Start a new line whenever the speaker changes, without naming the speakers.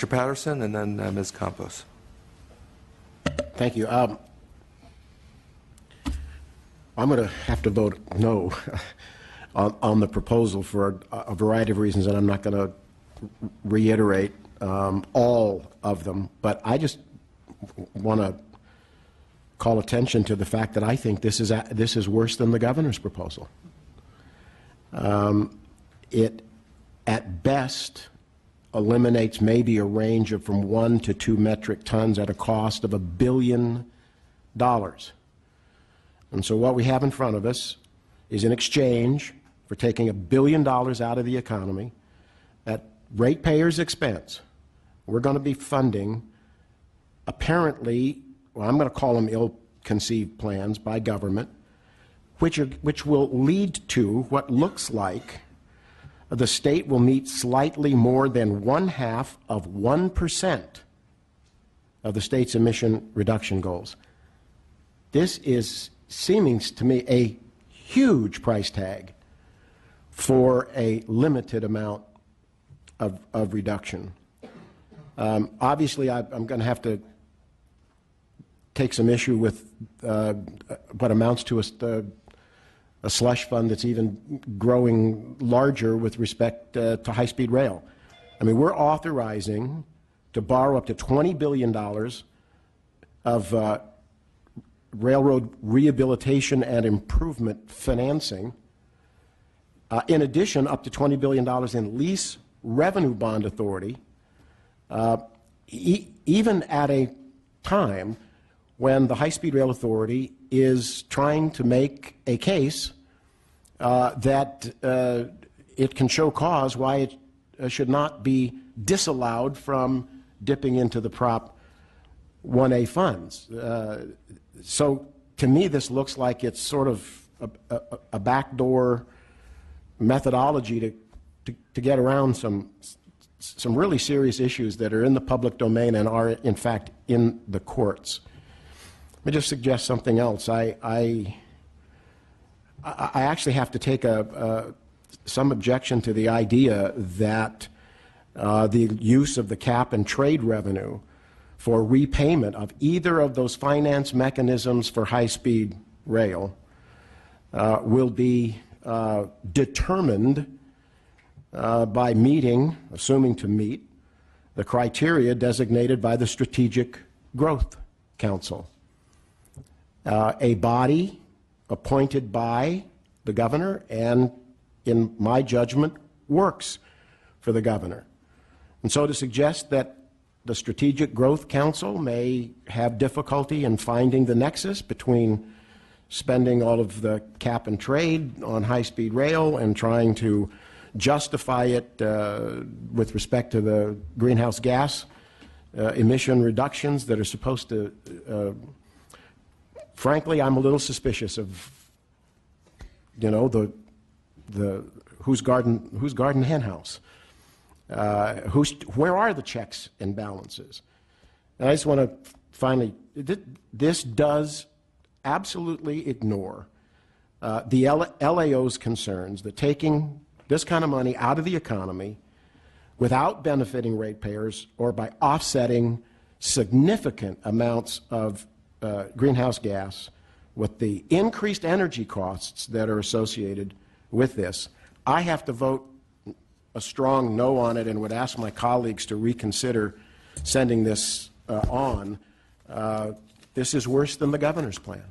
Mr. Patterson, and then Ms. Campos.
Thank you. I'm going to have to vote no on the proposal for a variety of reasons, and I'm not going to reiterate all of them, but I just want to call attention to the fact that I think this is worse than the governor's proposal. It, at best, eliminates maybe a range of from 1 to 2 metric tons at a cost of $1 billion. And so what we have in front of us is in exchange for taking $1 billion out of the economy at ratepayers' expense, we're going to be funding apparently, well, I'm going to call them ill-conceived plans by government, which will lead to what looks like the state will meet slightly more than 1/2 of 1% of the state's emission reduction goals. This is seeming to me a huge price tag for a limited amount of reduction. Obviously, I'm going to have to take some issue with what amounts to a slush fund that's even growing larger with respect to high-speed rail. I mean, we're authorizing to borrow up to $20 billion of railroad rehabilitation and improvement financing. In addition, up to $20 billion in lease revenue bond authority, even at a time when the High-Speed Rail Authority is trying to make a case that it can show cause why it should not be disallowed from dipping into the Prop 1A funds. So to me, this looks like it's sort of a backdoor methodology to get around some really serious issues that are in the public domain and are, in fact, in the courts. Let me just suggest something else. I actually have to take some objection to the idea that the use of the cap and trade revenue for repayment of either of those finance mechanisms for high-speed rail will be determined by meeting, assuming to meet, the criteria designated by the Strategic Growth Council, a body appointed by the governor and, in my judgment, works for the governor. And so to suggest that the Strategic Growth Council may have difficulty in finding the nexus between spending all of the cap and trade on high-speed rail and trying to justify it with respect to the greenhouse gas emission reductions that are supposed to, frankly, I'm a little suspicious of, you know, the whose garden hen house. Where are the checks and balances? And I just want to finally, this does absolutely ignore the LAO's concerns that taking this kind of money out of the economy without benefiting ratepayers or by offsetting significant amounts of greenhouse gas with the increased energy costs that are associated with this. I have to vote a strong no on it and would ask my colleagues to reconsider sending this on. This is worse than the governor's plan.